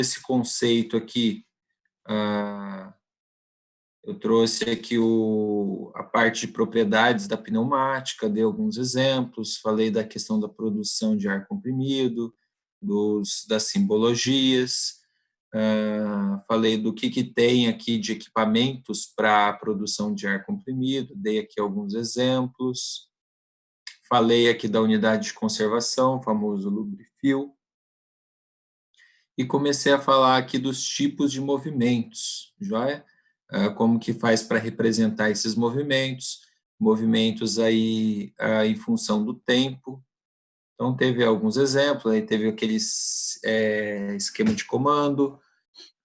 esse conceito aqui, eu trouxe aqui a parte de propriedades da pneumática, dei alguns exemplos, falei da questão da produção de ar comprimido, das simbologias, falei do que tem aqui de equipamentos para a produção de ar comprimido, dei aqui alguns exemplos, falei aqui da unidade de conservação, o famoso lubrifil, e comecei a falar aqui dos tipos de movimentos, joia? Como que faz para representar esses movimentos aí em função do tempo. Então, teve alguns exemplos, aí teve aquele esquema de comando,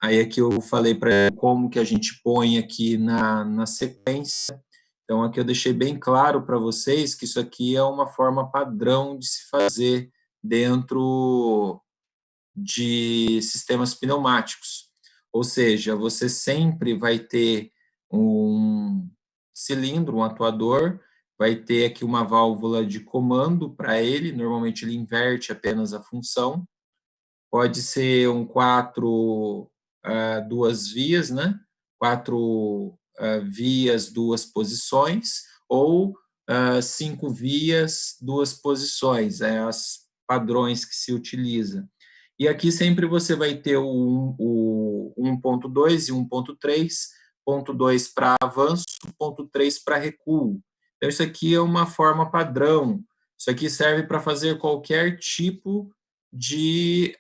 aí aqui eu falei para como que a gente põe aqui na sequência. Então, aqui eu deixei bem claro para vocês que isso aqui é uma forma padrão de se fazer dentro de sistemas pneumáticos. Ou seja, você sempre vai ter um cilindro, um atuador, vai ter aqui uma válvula de comando para ele, normalmente ele inverte apenas a função. Pode ser um 4, duas vias, né? 4 vias, duas posições, ou 5 vias, duas posições, as padrões que se utiliza. E aqui sempre você vai ter o 1.2 e 1.3, ponto 2 para avanço, ponto 3 para recuo. Então, isso aqui é uma forma padrão. Isso aqui serve para fazer qualquer tipo de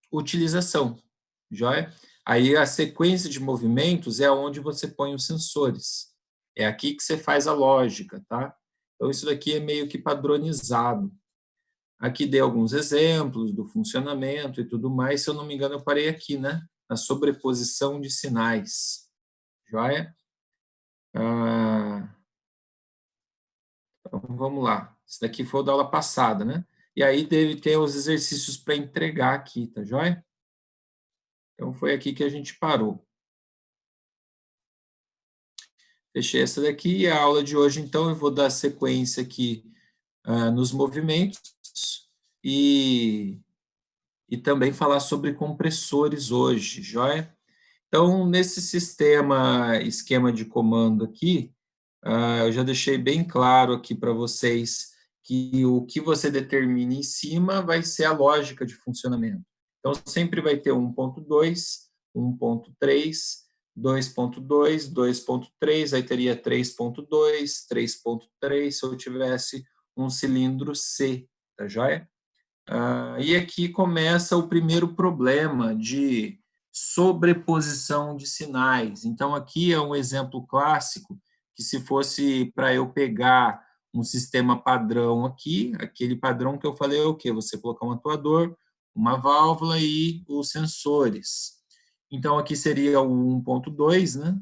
utilização, joia? Aí a sequência de movimentos é onde você põe os sensores. É aqui que você faz a lógica, tá? Então, isso daqui é meio que padronizado. Aqui dei alguns exemplos do funcionamento e tudo mais. Se eu não me engano, eu parei aqui, né? Na sobreposição de sinais. Joia? Então, vamos lá. Isso daqui foi o da aula passada, né? E aí deve ter os exercícios para entregar aqui, tá joia? Então, foi aqui que a gente parou. Fechei essa daqui e a aula de hoje, então, eu vou dar sequência aqui nos movimentos e também falar sobre compressores hoje, joia? Então, nesse esquema de comando aqui, eu já deixei bem claro aqui para vocês que o que você determina em cima vai ser a lógica de funcionamento. Então, sempre vai ter 1.2, 1.3, 2.2, 2.3, aí teria 3.2, 3.3, se eu tivesse um cilindro C, tá joia? E aqui começa o primeiro problema de sobreposição de sinais. Então, aqui é um exemplo clássico que, se fosse para eu pegar um sistema padrão aqui, aquele padrão que eu falei é o quê? Você colocar um atuador, uma válvula e os sensores. Então, aqui seria o 1.2, né?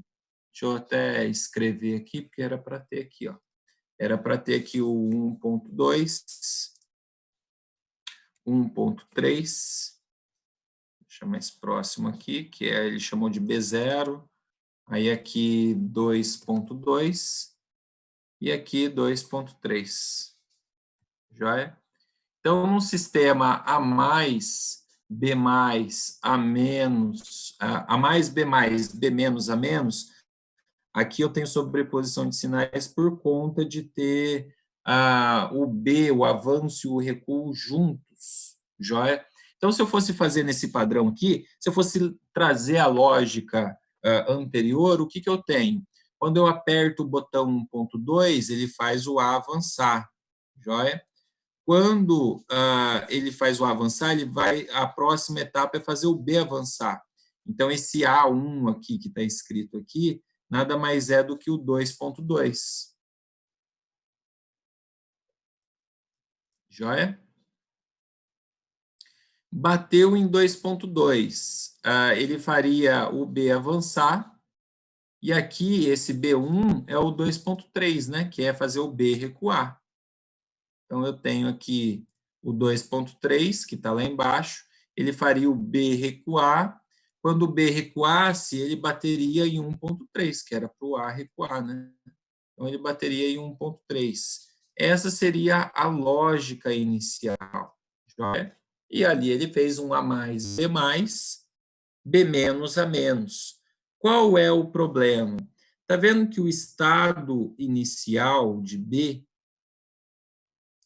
Deixa eu até escrever aqui, porque era para ter aqui, ó. Era para ter aqui o 1.2, 1.3, deixa mais próximo aqui, que ele chamou de B0, aí aqui 2.2 e aqui 2.3, joia? Então, num sistema A mais, B mais, A menos, A mais, B mais, B menos, A menos, aqui eu tenho sobreposição de sinais por conta de ter o B, o avanço e o recuo juntos, joia? Então, se eu fosse fazer nesse padrão aqui, se eu fosse trazer a lógica anterior, o que eu tenho? Quando eu aperto o botão 1.2, ele faz o A avançar, joia? Quando ele faz o A avançar, a próxima etapa é fazer o B avançar. Então, esse A1 aqui, que está escrito aqui, nada mais é do que o 2.2. Joia? Bateu em 2.2, ele faria o B avançar, e aqui esse B1 é o 2.3, né, que é fazer o B recuar. Então, eu tenho aqui o 2.3, que está lá embaixo, ele faria o B recuar. Quando o B recuasse, ele bateria em 1.3, que era para o A recuar, né? Então, ele bateria em 1.3. Essa seria a lógica inicial. Joia? E ali ele fez um A mais, B mais, B menos, A menos. Qual é o problema? Está vendo que o estado inicial de B,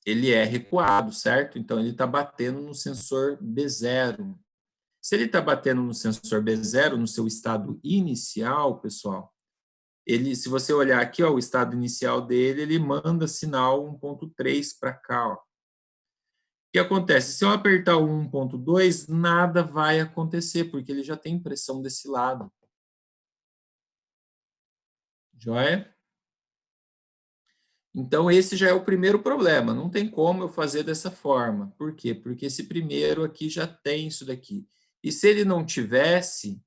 ele é recuado, certo? Então, ele está batendo no sensor B0. Se ele está batendo no sensor B0, no seu estado inicial, pessoal, ele, se você olhar aqui, ó, o estado inicial dele, ele manda sinal 1.3 para cá. Ó. O que acontece? Se eu apertar o 1.2, nada vai acontecer, porque ele já tem pressão desse lado. Joia? Então, esse já é o primeiro problema. Não tem como eu fazer dessa forma. Por quê? Porque esse primeiro aqui já tem isso daqui. E se ele não tivesse,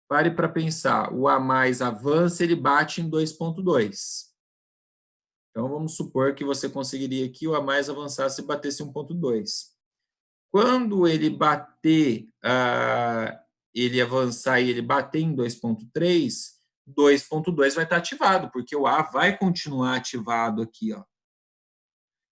pare para pensar, o A mais avança, ele bate em 2.2. Então, vamos supor que você conseguiria que o A mais avançasse e batesse 1.2. Quando ele bater, ele avançar e ele bater em 2.3, 2.2 vai estar ativado, porque o A vai continuar ativado aqui, ó.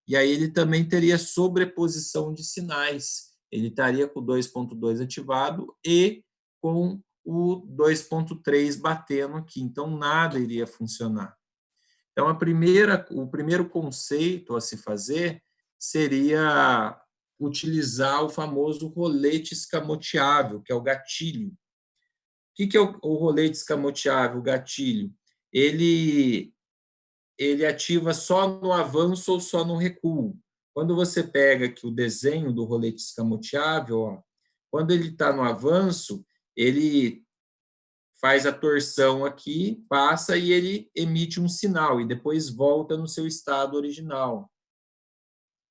E aí ele também teria sobreposição de sinais. Ele estaria com o 2.2 ativado e com o 2.3 batendo aqui. Então, nada iria funcionar. Então, o primeiro conceito a se fazer seria utilizar o famoso rolete escamoteável, que é o gatilho. O que é o rolete escamoteável, o gatilho? Ele ativa só no avanço ou só no recuo. Quando você pega aqui o desenho do rolete escamoteável, ó, quando ele está no avanço, ele faz a torção aqui, passa e ele emite um sinal e depois volta no seu estado original.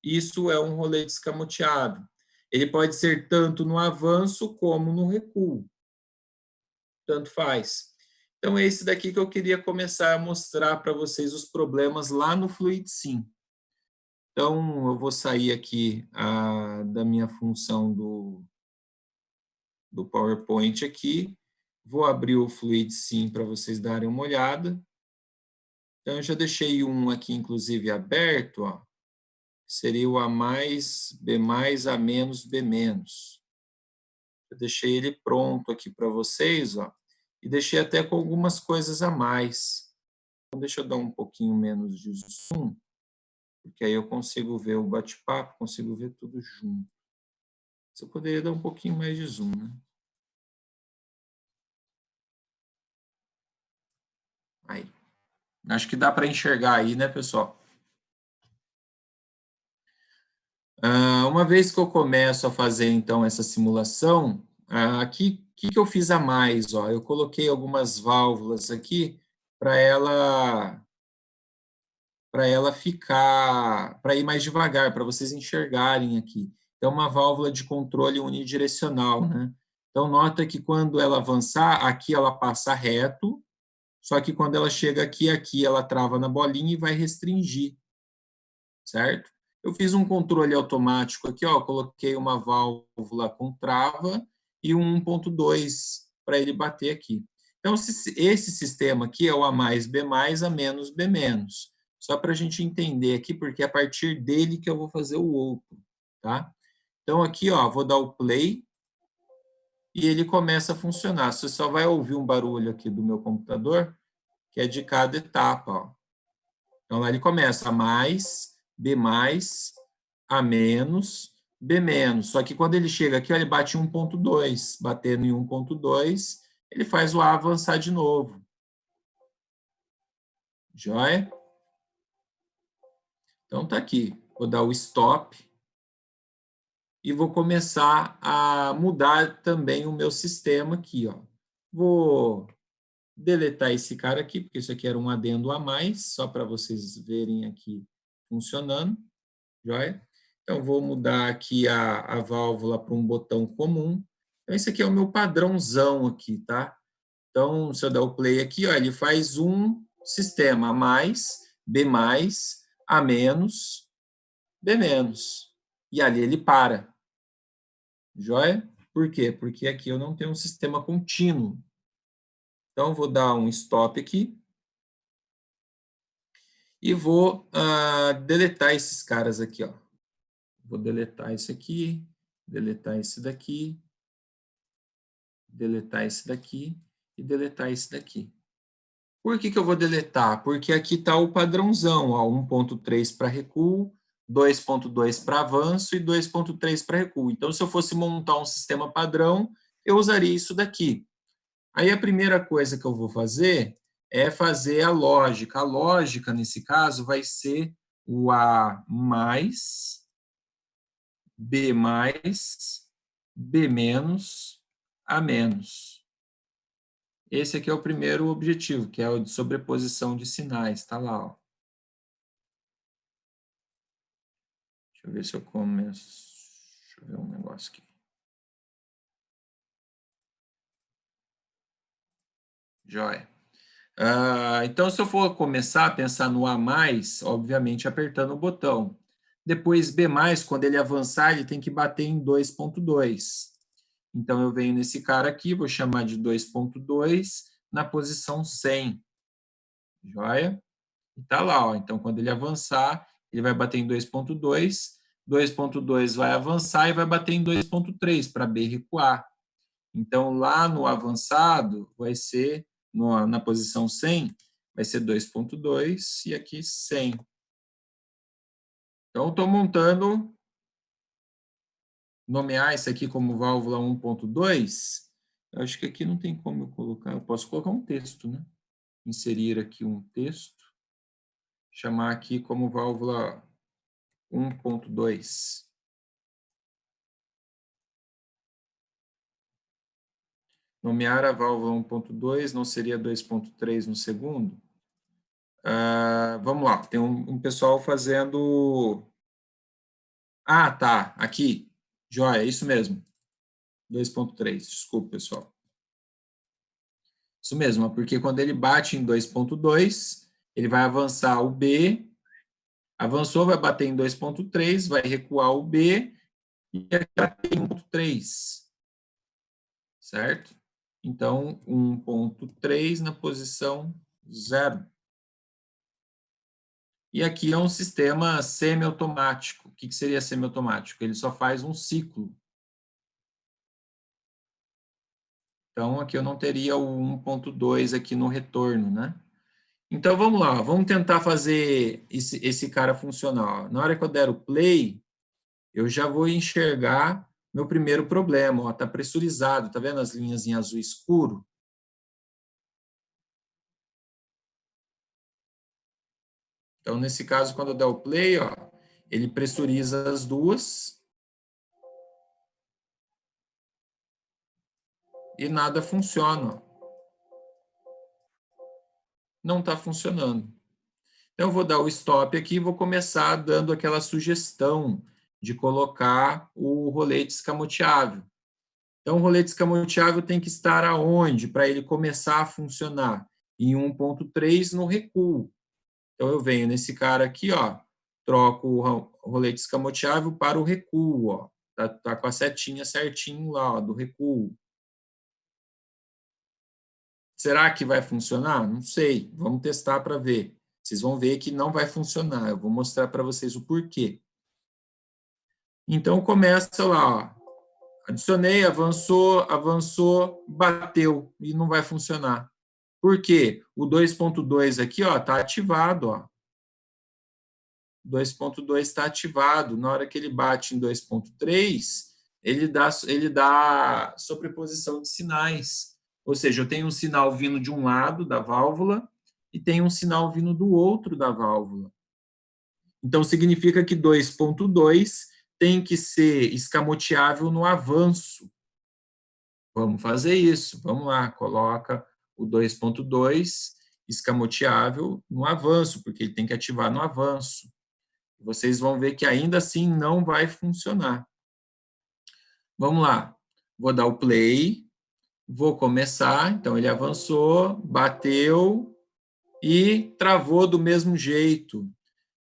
Isso é um rolete escamoteado. Ele pode ser tanto no avanço como no recuo. Tanto faz. Então, é esse daqui que eu queria começar a mostrar para vocês os problemas lá no FluidSim. Então, eu vou sair aqui da minha função do PowerPoint aqui, vou abrir o FluidSim para vocês darem uma olhada. Então, eu já deixei um aqui, inclusive, aberto, ó, seria o A mais, B mais, A menos, B menos. Eu deixei ele pronto aqui para vocês, ó, e deixei até com algumas coisas a mais. Então, deixa eu dar um pouquinho menos de zoom, porque aí eu consigo ver o bate-papo, consigo ver tudo junto. Você poderia dar um pouquinho mais de zoom, né? Aí. Acho que dá para enxergar aí, né, pessoal? Uma vez que eu começo a fazer, então, essa simulação, aqui, o que eu fiz a mais? Ó? Eu coloquei algumas válvulas aqui para ela ficar, para ir mais devagar, para vocês enxergarem aqui. Então, uma válvula de controle unidirecional, né? Então, nota que quando ela avançar, aqui ela passa reto, só que quando ela chega aqui, aqui ela trava na bolinha e vai restringir, certo? Eu fiz um controle automático aqui, ó, coloquei uma válvula com trava e um 1.2 para ele bater aqui. Então, esse sistema aqui é o A mais, B mais, A menos, B menos. Só para a gente entender aqui, porque é a partir dele que eu vou fazer o outro, tá? Então, aqui, ó, vou dar o play e ele começa a funcionar. Você só vai ouvir um barulho aqui do meu computador, que é de cada etapa, ó. Então, lá ele começa A mais, B mais, A menos, B menos. Só que quando ele chega aqui, ó, ele bate em 1.2. Batendo em 1.2, ele faz o A avançar de novo. Joia? Então, tá aqui. Vou dar o stop. E vou começar a mudar também o meu sistema aqui, ó. Vou deletar esse cara aqui, porque isso aqui era um adendo a mais, só para vocês verem aqui funcionando. Joia? Então, vou mudar aqui a válvula para um botão comum. Então, esse aqui é o meu padrãozão aqui, tá? Então, se eu der o play aqui, ó, ele faz um sistema A mais, B mais, A menos, B menos. E ali ele para. Joia? Por quê? Porque aqui eu não tenho um sistema contínuo. Então, vou dar um stop aqui. E vou deletar esses caras aqui, ó. Vou deletar esse aqui deletar esse daqui, deletar esse daqui e deletar esse daqui. Por que eu vou deletar? Porque aqui está o padrãozão, ó, 1.3 para recuo, 2.2 para avanço e 2.3 para recuo. Então, se eu fosse montar um sistema padrão, eu usaria isso daqui. Aí a primeira coisa que eu vou fazer é fazer a lógica. A lógica, nesse caso, vai ser o A mais, B mais, B menos, A menos. Esse aqui é o primeiro objetivo, que é o de sobreposição de sinais. Está lá, ó. Deixa eu ver se eu começo. Deixa eu ver um negócio aqui. Joia. Então, se eu for começar a pensar no A+, obviamente apertando o botão. Depois, B+, quando ele avançar, ele tem que bater em 2.2. Então, eu venho nesse cara aqui, vou chamar de 2.2 na posição 100. Joia? E tá lá, ó. Então, quando ele avançar, ele vai bater em 2.2, 2.2 vai avançar e vai bater em 2.3 para B recuar. Então, lá no avançado, vai ser, na posição 100, vai ser 2.2 e aqui 100. Então, estou montando, nomear isso aqui como válvula 1.2. Eu acho que aqui não tem como eu colocar, eu posso colocar um texto, né? Inserir aqui um texto, chamar aqui como válvula 1.2. Nomear a válvula 1.2, não seria 2.3 no segundo? Vamos lá, tem um pessoal fazendo... Ah, tá, aqui. Joia, isso mesmo. 2.3, desculpa, pessoal. Isso mesmo, porque quando ele bate em 2.2, ele vai avançar o B, avançou, vai bater em 2.3, vai recuar o B, e aqui tem 1.3, certo? Então, 1.3 na posição 0. E aqui é um sistema semiautomático. O que seria semiautomático? Ele só faz um ciclo. Então, aqui eu não teria o 1.2 aqui no retorno, né? Então, vamos lá. Vamos tentar fazer esse cara funcionar. Na hora que eu der o play, eu já vou enxergar meu primeiro problema. Está pressurizado. Está vendo as linhas em azul escuro? Então, nesse caso, quando eu der o play, ó, ele pressuriza as duas e nada funciona. Não está funcionando. Então, eu vou dar o stop aqui e vou começar dando aquela sugestão de colocar o rolete escamoteável. Então, o rolete escamoteável tem que estar aonde para ele começar a funcionar? Em 1.3 no recuo. Então, eu venho nesse cara aqui, ó, troco o rolete escamoteável para o recuo. Ó. Tá com a setinha certinho lá, ó, do recuo. Será que vai funcionar? Não sei. Vamos testar para ver. Vocês vão ver que não vai funcionar. Eu vou mostrar para vocês o porquê. Então, começa lá, ó. Adicionei, avançou, bateu e não vai funcionar. Por quê? O 2.2 aqui está ativado. Ó. 2.2 está ativado. Na hora que ele bate em 2.3, ele dá sobreposição de sinais. Ou seja, eu tenho um sinal vindo de um lado da válvula e tenho um sinal vindo do outro da válvula. Então, significa que 2.2 tem que ser escamoteável no avanço. Vamos fazer isso. Vamos lá, coloca o 2.2 escamoteável no avanço, porque ele tem que ativar no avanço. Vocês vão ver que ainda assim não vai funcionar. Vamos lá. Vou dar o play, vou começar. Então, ele avançou, bateu e travou do mesmo jeito.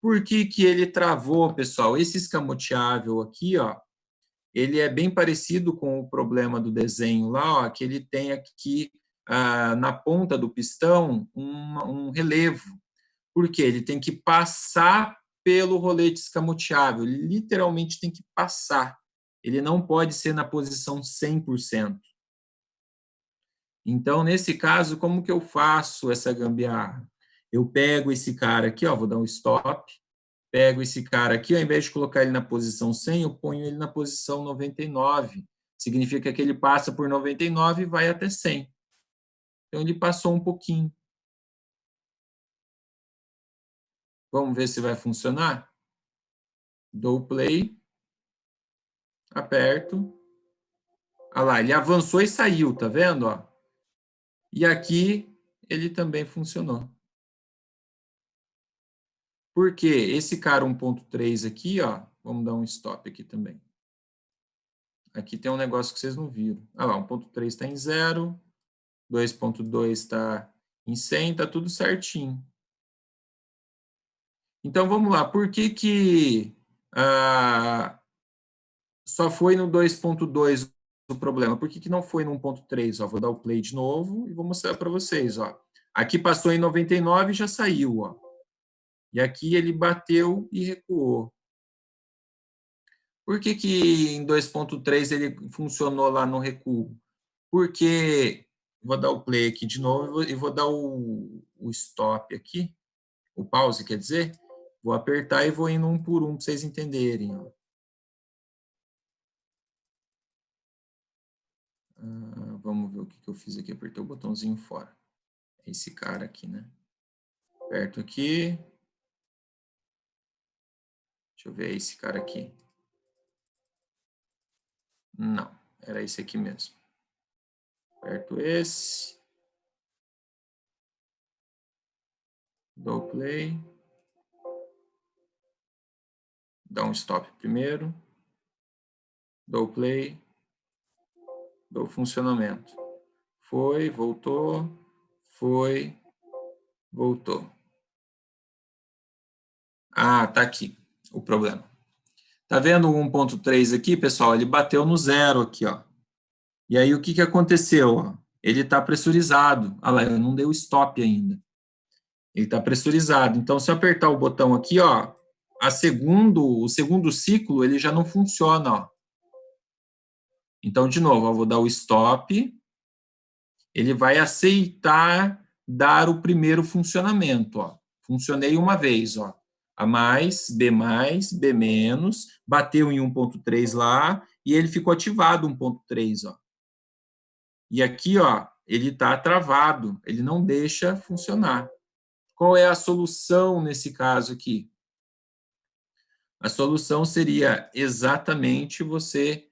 Por que ele travou, pessoal? Esse escamoteável aqui, ó, ele é bem parecido com o problema do desenho lá, ó, que ele tem aqui na ponta do pistão um relevo. Por quê? Ele tem que passar pelo rolete escamoteável, ele literalmente tem que passar. ele não pode ser na posição 100%. Então, nesse caso, como que eu faço essa gambiarra? Eu pego esse cara aqui, ó, vou dar um stop, pego esse cara aqui, ao invés de colocar ele na posição 100, eu ponho ele na posição 99. Significa que ele passa por 99 e vai até 100. Então, ele passou um pouquinho. Vamos ver se vai funcionar? Dou play, aperto. Olha lá, ele avançou e saiu, tá vendo? Ó? E aqui ele também funcionou. Por quê? Esse cara 1.3 aqui, ó, vamos dar um stop aqui também. Aqui tem um negócio que vocês não viram. Olha lá, 1.3 está em 0, 2.2 está em 100, está tudo certinho. Então, vamos lá. Por que só foi no 2.2 o problema? Por que não foi no 1.3? Vou dar o play de novo e vou mostrar para vocês. Ó. Aqui passou em 99 e já saiu. Ó. E aqui ele bateu e recuou. Por que em 2.3 ele funcionou lá no recuo? Porque, vou dar o play aqui de novo e vou dar o stop aqui, o pause, quer dizer, vou apertar e vou indo um por um para vocês entenderem. Ó. Vamos ver o que eu fiz aqui, apertei o botãozinho fora. É esse cara aqui, né? Aperto aqui. Deixa eu ver esse cara aqui. Não, era esse aqui mesmo. Aperto esse. Dou play. Dá um stop primeiro. Dou play. Dou funcionamento. Foi, voltou. Foi, voltou. Ah, tá aqui o problema. Tá vendo o 1.3 aqui, pessoal? Ele bateu no zero aqui, ó. E aí o que aconteceu? Ó? Ele está pressurizado. Olha lá, eu não dei o stop ainda. Ele está pressurizado. Então, se eu apertar o botão aqui, ó, o segundo ciclo ele já não funciona. Ó. Então, de novo, eu vou dar o stop. Ele vai aceitar dar o primeiro funcionamento. Ó. Funcionei uma vez. Ó. A mais, B menos, bateu em 1.3 lá e ele ficou ativado 1.3. Ó. E aqui, ó, ele está travado, ele não deixa funcionar. Qual é a solução nesse caso aqui? A solução seria exatamente você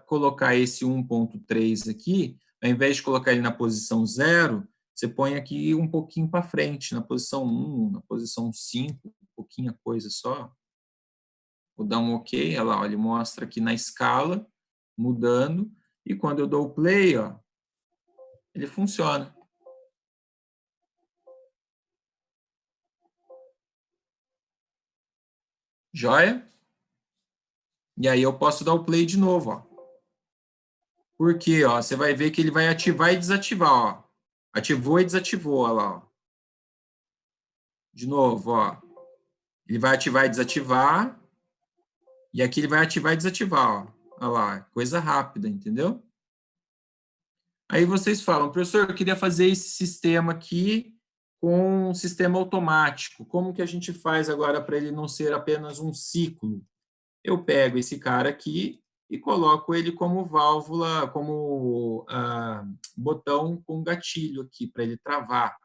colocar esse 1.3 aqui, ao invés de colocar ele na posição 0, você põe aqui um pouquinho para frente, na posição 1, na posição 5, pouquinha coisa só. Vou dar um OK, olha lá, ó, ele mostra aqui na escala, mudando, e quando eu dou o play, ó, ele funciona. Joia? E aí eu posso dar o play de novo, ó. Por quê? Ó, você vai ver que ele vai ativar e desativar, ó. Ativou e desativou, olha lá, ó. De novo, ó. Ele vai ativar e desativar. E aqui ele vai ativar e desativar, ó. Olha lá, coisa rápida, entendeu? Aí vocês falam, professor, eu queria fazer esse sistema aqui com um sistema automático. Como que a gente faz agora para ele não ser apenas um ciclo? Eu pego esse cara aqui e coloco ele como válvula, como botão com gatilho aqui, para ele travar.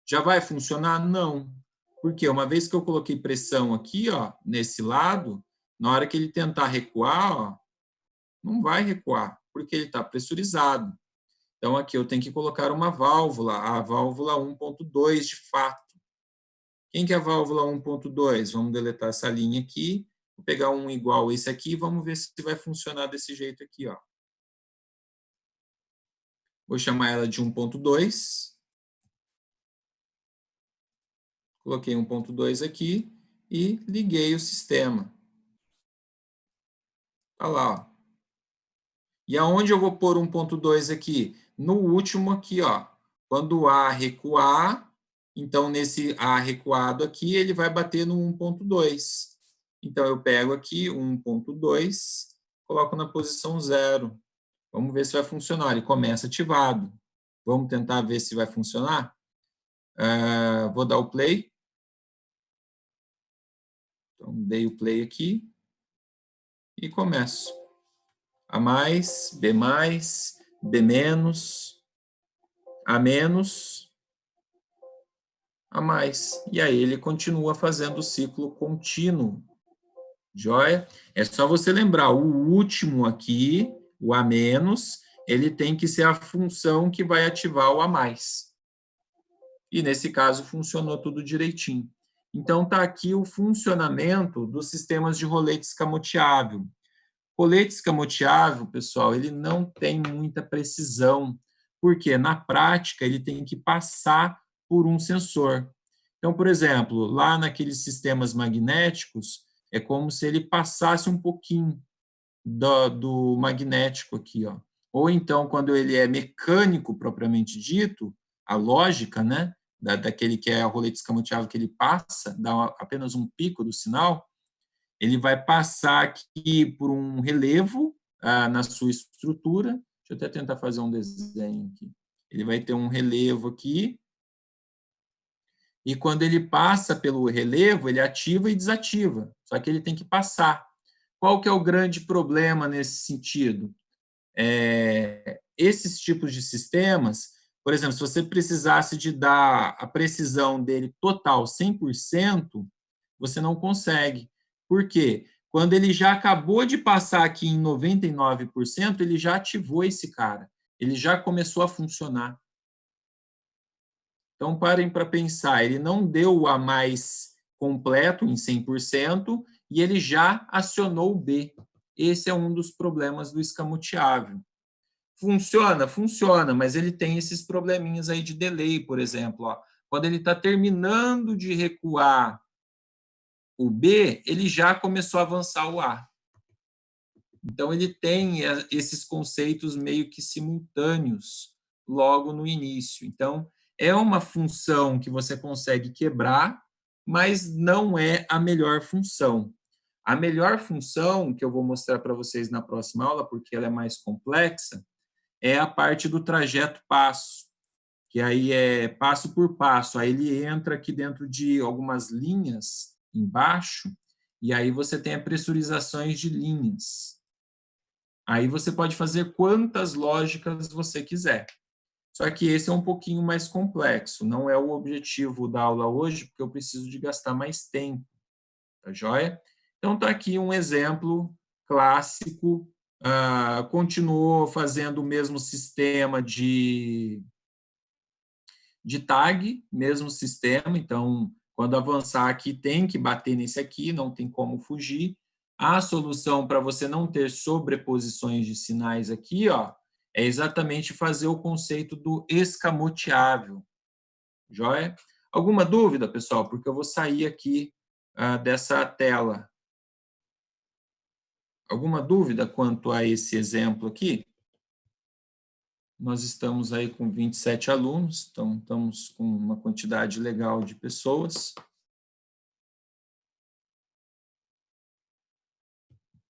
Já vai funcionar? Não. Porque uma vez que eu coloquei pressão aqui, ó, nesse lado, na hora que ele tentar recuar, ó, não vai recuar, porque ele está pressurizado. Então, aqui eu tenho que colocar uma válvula, a válvula 1.2 de fato. Quem que é a válvula 1.2? Vamos deletar essa linha aqui. Vou pegar um igual a esse aqui e vamos ver se vai funcionar desse jeito aqui. Ó. Vou chamar ela de 1.2. Coloquei 1.2 aqui e liguei o sistema. Olha lá. Ó. E aonde eu vou pôr 1.2 aqui? No último aqui. Ó. Quando o A recuar, então nesse A recuado aqui, ele vai bater no 1.2. Então eu pego aqui 1.2, coloco na posição 0. Vamos ver se vai funcionar. Ele começa ativado. Vamos tentar ver se vai funcionar? Vou dar o play. Então, dei o play aqui. E começo. A mais, B mais, B menos, A menos, A mais. E aí ele continua fazendo o ciclo contínuo. Joia? É só você lembrar, o último aqui, o A menos, ele tem que ser a função que vai ativar o A mais. E nesse caso funcionou tudo direitinho. Então está aqui o funcionamento dos sistemas de rolete escamoteável. Rolete escamoteável, pessoal, ele não tem muita precisão, porque na prática ele tem que passar por um sensor. Então, por exemplo, lá naqueles sistemas magnéticos, é como se ele passasse um pouquinho do magnético aqui, ó. Ou então, quando ele é mecânico propriamente dito, a lógica, né, daquele que é a roleta escamoteável que ele passa, dá apenas um pico do sinal, ele vai passar aqui por um relevo na sua estrutura. Deixa eu até tentar fazer um desenho aqui. Ele vai ter um relevo aqui, e quando ele passa pelo relevo, ele ativa e desativa, só que ele tem que passar. Qual que é o grande problema nesse sentido? Esses tipos de sistemas, por exemplo, se você precisasse de dar a precisão dele total 100%, você não consegue. Por quê? Quando ele já acabou de passar aqui em 99%, ele já ativou esse cara. Ele já começou a funcionar. Então, parem para pensar, ele não deu o A mais completo em 100% e ele já acionou o B. Esse é um dos problemas do escamoteável. Funciona? Funciona, mas ele tem esses probleminhas aí de delay, por exemplo. Ó. Quando ele está terminando de recuar o B, ele já começou a avançar o A. Então, ele tem esses conceitos meio que simultâneos logo no início. Então, é uma função que você consegue quebrar, mas não é a melhor função. A melhor função, que eu vou mostrar para vocês na próxima aula, porque ela é mais complexa, é a parte do trajeto passo, que aí é passo por passo. Aí ele entra aqui dentro de algumas linhas embaixo, e aí você tem as pressurizações de linhas. Aí você pode fazer quantas lógicas você quiser. Só que esse é um pouquinho mais complexo. Não é o objetivo da aula hoje, porque eu preciso de gastar mais tempo. Tá joia? Então, está aqui um exemplo clássico. Continuou fazendo o mesmo sistema de tag, mesmo sistema. Então, quando avançar aqui, tem que bater nesse aqui, não tem como fugir. A solução para você não ter sobreposições de sinais aqui, ó, é exatamente fazer o conceito do escamoteável. Joia? Alguma dúvida, pessoal? Porque eu vou sair aqui dessa tela. Alguma dúvida quanto a esse exemplo aqui? Nós estamos aí com 27 alunos, então estamos com uma quantidade legal de pessoas.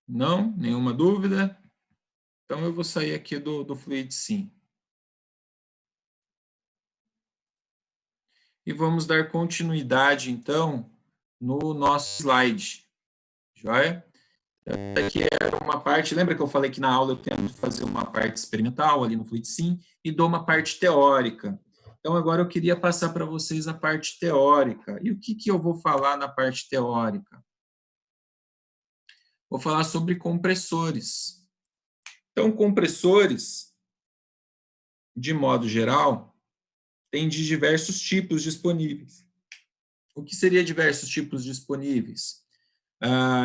Não? Nenhuma dúvida? Então, eu vou sair aqui do Fluid Sim. E vamos dar continuidade, então, no nosso slide. Joia? Aqui é uma parte, lembra que eu falei que na aula eu tento fazer uma parte experimental ali no Fluid Sim e dou uma parte teórica. Então, agora eu queria passar para vocês a parte teórica. E o que eu vou falar na parte teórica? Vou falar sobre compressores. Então, compressores, de modo geral, tem de diversos tipos disponíveis. O que seria diversos tipos disponíveis?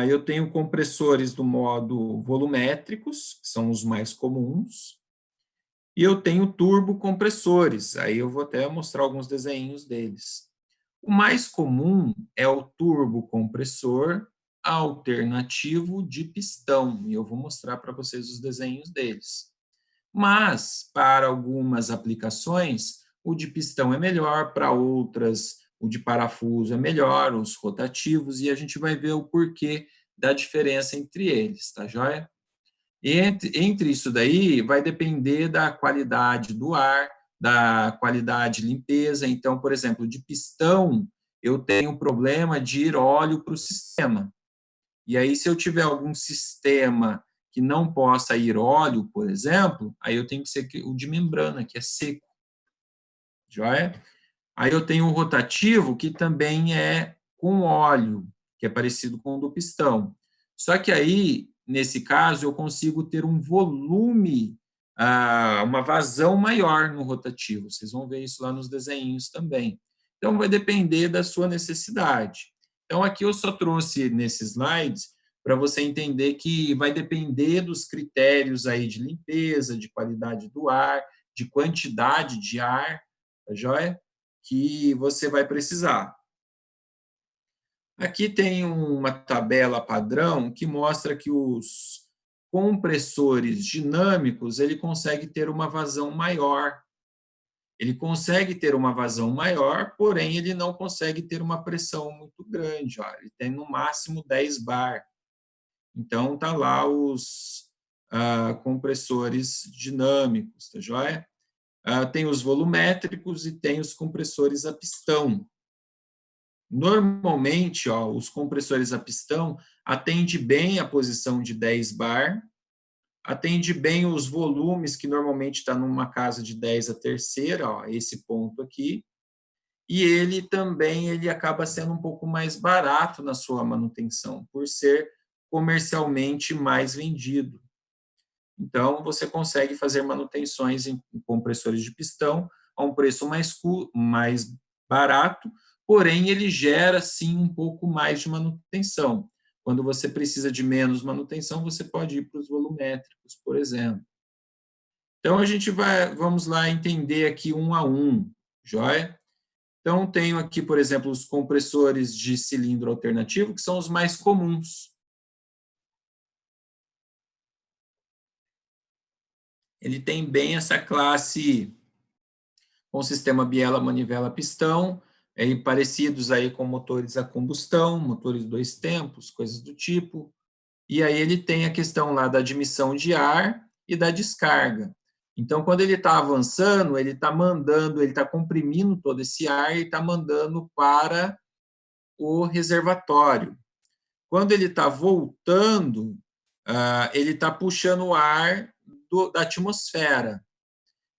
Eu tenho compressores do modo volumétricos, que são os mais comuns, e eu tenho turbocompressores, aí eu vou até mostrar alguns desenhos deles. O mais comum é o turbocompressor alternativo de pistão, e eu vou mostrar para vocês os desenhos deles. Mas, para algumas aplicações, o de pistão é melhor, para outras, o de parafuso é melhor, os rotativos, e a gente vai ver o porquê da diferença entre eles, tá joia? Entre isso daí, vai depender da qualidade do ar, da qualidade de limpeza. Então, por exemplo, de pistão, eu tenho problema de ir óleo para o sistema. E aí, se eu tiver algum sistema que não possa ir óleo, por exemplo, aí eu tenho que ser o de membrana, que é seco. Joia? Aí eu tenho o rotativo, que também é com óleo, que é parecido com o do pistão. Só que aí, nesse caso, eu consigo ter um volume, uma vazão maior no rotativo. Vocês vão ver isso lá nos desenhos também. Então, vai depender da sua necessidade. Então, aqui eu só trouxe nesses slides para você entender que vai depender dos critérios aí de limpeza, de qualidade do ar, de quantidade de ar, tá joia? Que você vai precisar. Aqui tem uma tabela padrão que mostra que os compressores dinâmicos, ele consegue ter uma vazão maior. Ele consegue ter uma vazão maior, porém ele não consegue ter uma pressão muito grande. Ó. Ele tem no máximo 10 bar. Então, tá lá os compressores dinâmicos, tá joia? Tem os volumétricos e tem os compressores a pistão. Normalmente, ó, os compressores a pistão atende bem a posição de 10 bar, atende bem os volumes, que normalmente está numa casa de 10 a terceira, ó, esse ponto aqui, e ele também ele acaba sendo um pouco mais barato na sua manutenção, por ser comercialmente mais vendido. Então, você consegue fazer manutenções em compressores de pistão a um preço mais barato, porém, ele gera, sim, um pouco mais de manutenção. Quando você precisa de menos manutenção, você pode ir para os volumétricos, por exemplo. Então, vamos lá entender aqui um a um, joia? Então, tenho aqui, por exemplo, os compressores de cilindro alternativo, que são os mais comuns. Ele tem bem essa classe com sistema biela, manivela, pistão, parecidos aí com motores a combustão, motores dois tempos, coisas do tipo. E aí ele tem a questão lá da admissão de ar e da descarga. Então, quando ele está avançando, ele está mandando, ele está comprimindo todo esse ar e está mandando para o reservatório. Quando ele está voltando, ele está puxando o ar da atmosfera.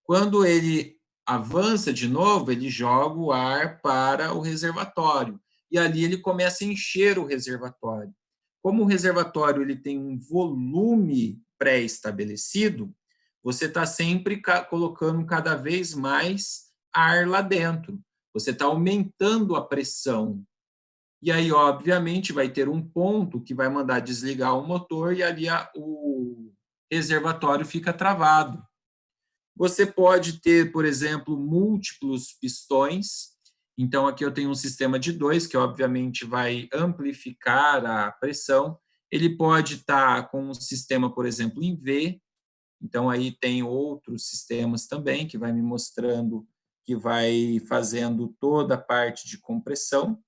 Quando ele avança de novo, ele joga o ar para o reservatório. E ali ele começa a encher o reservatório. Como o reservatório ele tem um volume pré-estabelecido, você está sempre colocando cada vez mais ar lá dentro. Você está aumentando a pressão. E aí, obviamente, vai ter um ponto que vai mandar desligar o motor e ali o reservatório fica travado. Você pode ter, por exemplo, múltiplos pistões. Então, aqui eu tenho um sistema de dois, que obviamente vai amplificar a pressão. Ele pode estar com um sistema, por exemplo, em V. Então, aí tem outros sistemas também, que vai me mostrando, que vai fazendo toda a parte de compressão.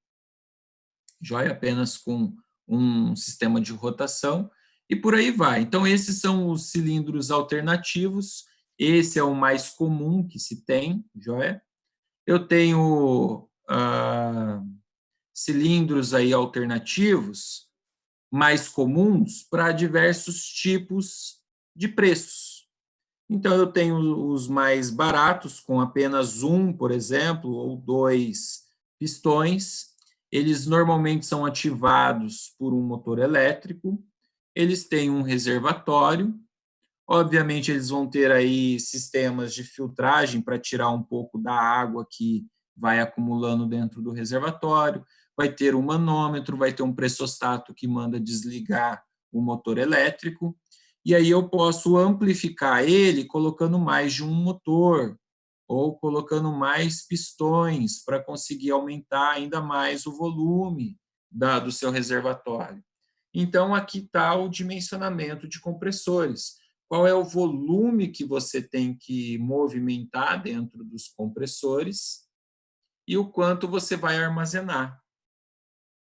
Joia apenas com um sistema de rotação. E por aí vai. Então, esses são os cilindros alternativos. Esse é o mais comum que se tem, joia? Eu tenho cilindros aí alternativos mais comuns para diversos tipos de preços. Então, eu tenho os mais baratos, com apenas um, por exemplo, ou dois pistões. Eles normalmente são ativados por um motor elétrico. Eles têm um reservatório. Obviamente, eles vão ter aí sistemas de filtragem para tirar um pouco da água que vai acumulando dentro do reservatório. Vai ter um manômetro, vai ter um pressostato que manda desligar o motor elétrico. E aí eu posso amplificar ele colocando mais de um motor ou colocando mais pistões para conseguir aumentar ainda mais o volume do seu reservatório. Então, aqui está o dimensionamento de compressores. Qual é o volume que você tem que movimentar dentro dos compressores e o quanto você vai armazenar.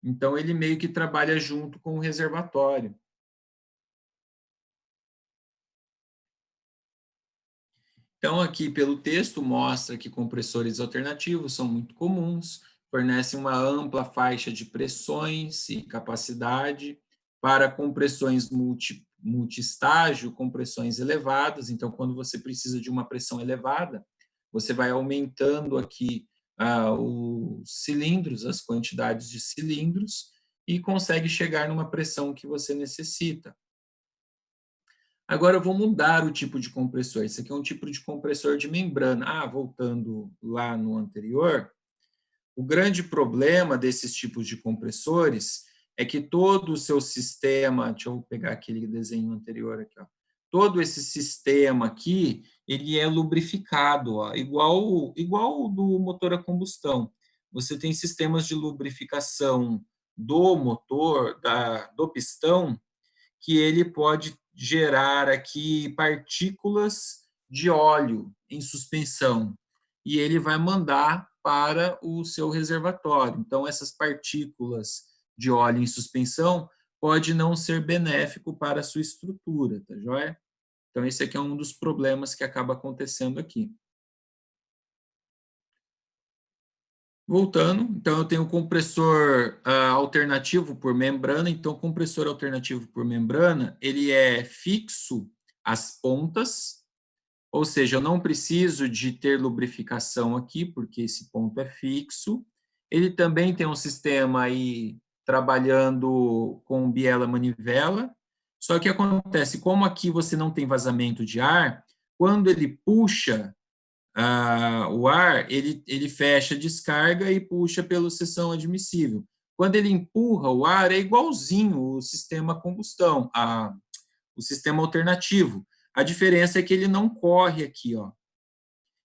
Então, ele meio que trabalha junto com o reservatório. Então, aqui pelo texto, mostra que compressores alternativos são muito comuns, fornecem uma ampla faixa de pressões e capacidade para compressões multistágio, compressões elevadas. Então, quando você precisa de uma pressão elevada, você vai aumentando aqui os cilindros, as quantidades de cilindros, e consegue chegar numa pressão que você necessita. Agora eu vou mudar o tipo de compressor. Esse aqui é um tipo de compressor de membrana. Voltando lá no anterior, o grande problema desses tipos de compressores é que todo o seu sistema, deixa eu pegar aquele desenho anterior aqui, ó. Todo esse sistema aqui, ele é lubrificado, ó, igual o do motor a combustão. Você tem sistemas de lubrificação do motor, do pistão, que ele pode gerar aqui partículas de óleo em suspensão e ele vai mandar para o seu reservatório. Então, essas partículas de óleo em suspensão pode não ser benéfico para a sua estrutura, tá joia? Então, esse aqui é um dos problemas que acaba acontecendo aqui. Voltando, então eu tenho o compressor alternativo por membrana. Então, o compressor alternativo por membrana, ele é fixo às pontas, ou seja, eu não preciso de ter lubrificação aqui, porque esse ponto é fixo. Ele também tem um sistema aí trabalhando com biela manivela, só que acontece, como aqui você não tem vazamento de ar, quando ele puxa o ar, ele fecha a descarga e puxa pela seção admissível. Quando ele empurra o ar, é igualzinho o sistema combustão, o sistema alternativo. A diferença é que ele não corre aqui, ó.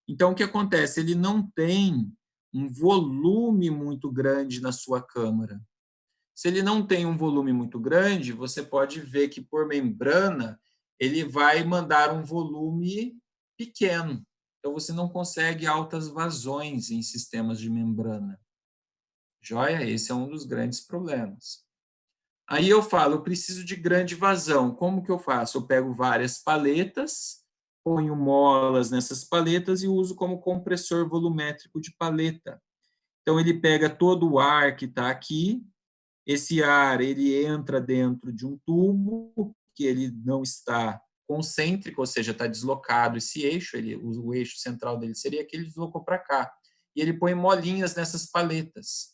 Então, o que acontece? Ele não tem um volume muito grande na sua câmara. Se ele não tem um volume muito grande, você pode ver que por membrana ele vai mandar um volume pequeno. Então, você não consegue altas vazões em sistemas de membrana. Joia? Esse é um dos grandes problemas. Aí eu falo, eu preciso de grande vazão. Como que eu faço? Eu pego várias paletas, ponho molas nessas paletas e uso como compressor volumétrico de paleta. Então, ele pega todo o ar que está aqui, esse ar ele entra dentro de um tubo que ele não está concêntrico, ou seja, está deslocado esse eixo, o eixo central dele seria aquele que deslocou para cá. E ele põe molinhas nessas paletas.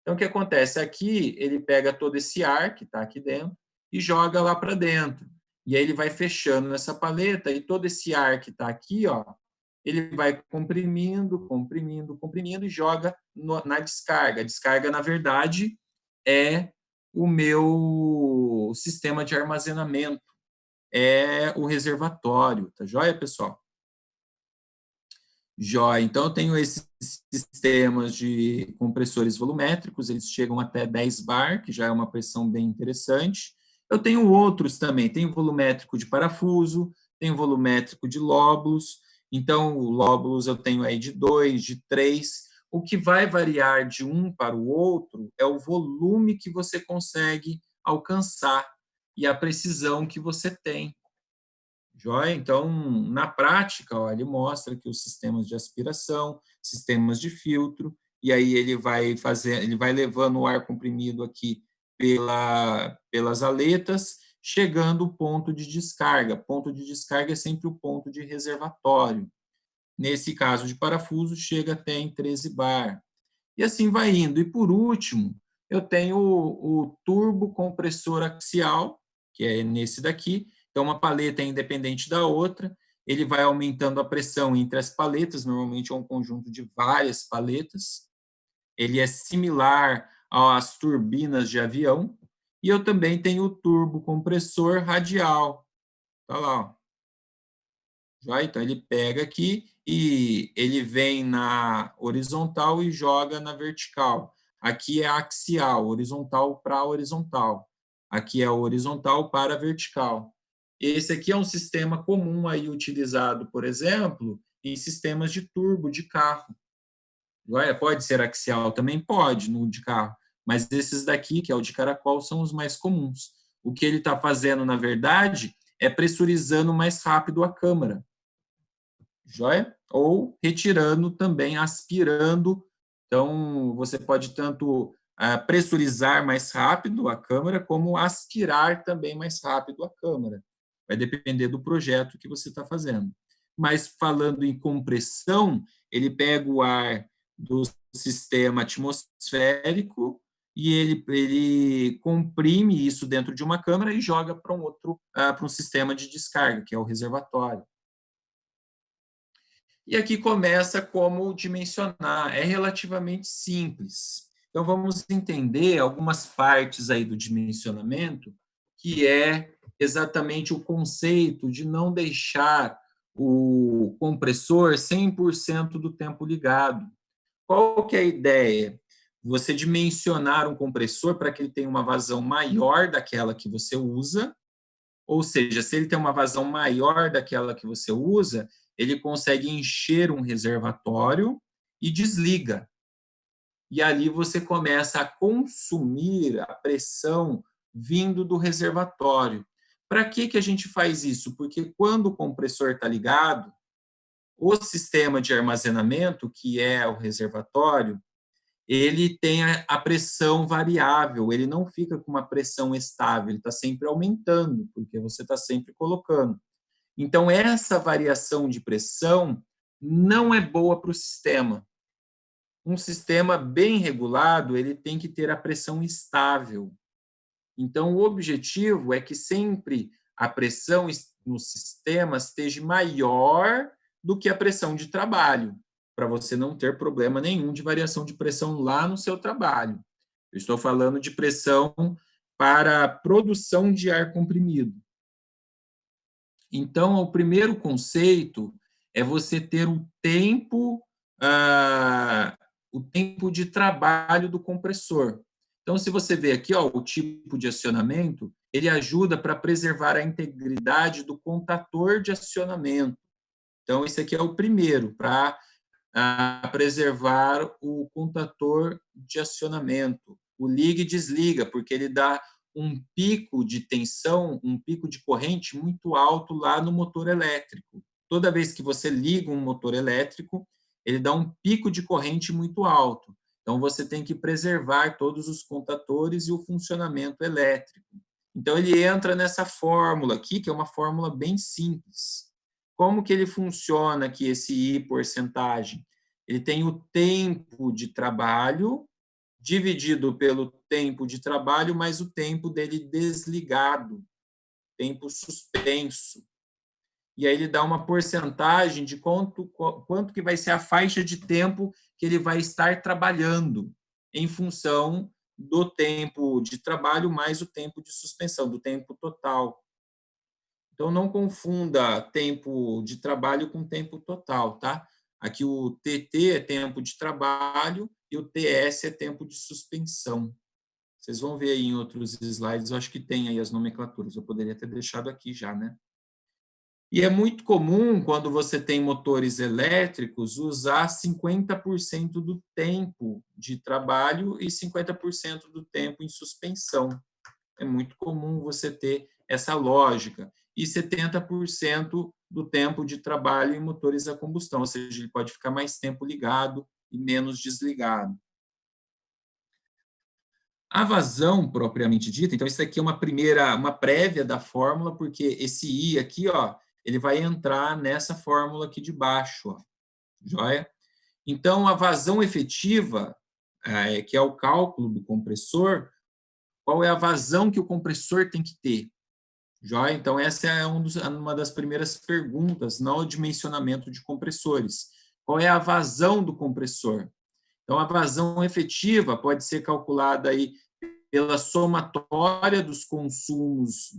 Então, o que acontece? Aqui, ele pega todo esse ar que está aqui dentro e joga lá para dentro. E aí ele vai fechando nessa paleta e todo esse ar que está aqui, ó, ele vai comprimindo, comprimindo, comprimindo e joga na descarga. A descarga, na verdade, é o meu sistema de armazenamento, é o reservatório, tá joia, pessoal? Joia. Então, eu tenho esses sistemas de compressores volumétricos, eles chegam até 10 bar, que já é uma pressão bem interessante. Eu tenho outros também, tenho volumétrico de parafuso, tenho volumétrico de lóbulos. Então, lóbulos eu tenho aí de 2, de 3. O que vai variar de um para o outro é o volume que você consegue alcançar e a precisão que você tem. Joia? Então, na prática, ó, ele mostra que os sistemas de aspiração, sistemas de filtro, e aí ele vai levando o ar comprimido aqui pelas aletas, chegando ao ponto de descarga. Ponto de descarga é sempre o ponto de reservatório. Nesse caso de parafuso, chega até em 13 bar. E assim vai indo. E por último, eu tenho o turbo compressor axial, que é nesse daqui. Então, uma paleta é independente da outra. Ele vai aumentando a pressão entre as paletas, normalmente é um conjunto de várias paletas. Ele é similar às turbinas de avião. E eu também tenho o turbo compressor radial. Tá lá, ó. Já, então, ele pega aqui e ele vem na horizontal e joga na vertical. Aqui é axial, horizontal para horizontal. Aqui é horizontal para vertical. Esse aqui é um sistema comum aí utilizado, por exemplo, em sistemas de turbo de carro. Pode ser axial, também pode no de carro, mas esses daqui, que é o de caracol, são os mais comuns. O que ele está fazendo, na verdade, é pressurizando mais rápido a câmara. joia? Ou retirando também, aspirando. Então, você pode tanto pressurizar mais rápido a câmara, como aspirar também mais rápido a câmara. Vai depender do projeto que você está fazendo. Mas, falando em compressão, ele pega o ar do sistema atmosférico e ele comprime isso dentro de uma câmara e joga para para um sistema de descarga, que é o reservatório. E aqui começa como dimensionar. É relativamente simples. Então, vamos entender algumas partes aí do dimensionamento, que é exatamente o conceito de não deixar o compressor 100% do tempo ligado. Qual que é a ideia? Você dimensionar um compressor para que ele tenha uma vazão maior daquela que você usa, ou seja, se ele tem uma vazão maior daquela que você usa, ele consegue encher um reservatório e desliga. E ali você começa a consumir a pressão vindo do reservatório. Para que a gente faz isso? Porque quando o compressor está ligado, o sistema de armazenamento, que é o reservatório, ele tem a pressão variável, ele não fica com uma pressão estável, ele está sempre aumentando, porque você está sempre colocando. Então, essa variação de pressão não é boa para o sistema. Um sistema bem regulado, ele tem que ter a pressão estável. Então, o objetivo é que sempre a pressão no sistema esteja maior do que a pressão de trabalho, para você não ter problema nenhum de variação de pressão lá no seu trabalho. Eu estou falando de pressão para a produção de ar comprimido. Então, o primeiro conceito é você ter o tempo de trabalho do compressor. Então, se você vê aqui, ó, o tipo de acionamento, ele ajuda para preservar a integridade do contator de acionamento. Então, esse aqui é o primeiro, para preservar o contator de acionamento. O liga e desliga, porque ele dá um pico de tensão, um pico de corrente muito alto lá no motor elétrico. Toda vez que você liga um motor elétrico, ele dá um pico de corrente muito alto. Então, você tem que preservar todos os contatores e o funcionamento elétrico. Então, ele entra nessa fórmula aqui, que é uma fórmula bem simples. Como que ele funciona aqui, esse I porcentagem? Ele tem o tempo de trabalho dividido pelo tempo de trabalho mais o tempo dele desligado, tempo suspenso. E aí ele dá uma porcentagem de quanto que vai ser a faixa de tempo que ele vai estar trabalhando em função do tempo de trabalho mais o tempo de suspensão, do tempo total. Então, não confunda tempo de trabalho com tempo total, tá? Aqui o TT é tempo de trabalho e o TS é tempo de suspensão. Vocês vão ver aí em outros slides, eu acho que tem aí as nomenclaturas, eu poderia ter deixado aqui já, né? E é muito comum, quando você tem motores elétricos, usar 50% do tempo de trabalho e 50% do tempo em suspensão. É muito comum você ter essa lógica. E 70% do tempo de trabalho em motores a combustão, ou seja, ele pode ficar mais tempo ligado e menos desligado. A vazão, propriamente dita, então isso aqui é uma prévia da fórmula, porque esse I aqui, ó, ele vai entrar nessa fórmula aqui de baixo, ó, joia? Então, a vazão efetiva, que é o cálculo do compressor, qual é a vazão que o compressor tem que ter? Joia? Então, essa é uma das primeiras perguntas no dimensionamento de compressores. Qual é a vazão do compressor? Então, a vazão efetiva pode ser calculada aí pela somatória dos consumos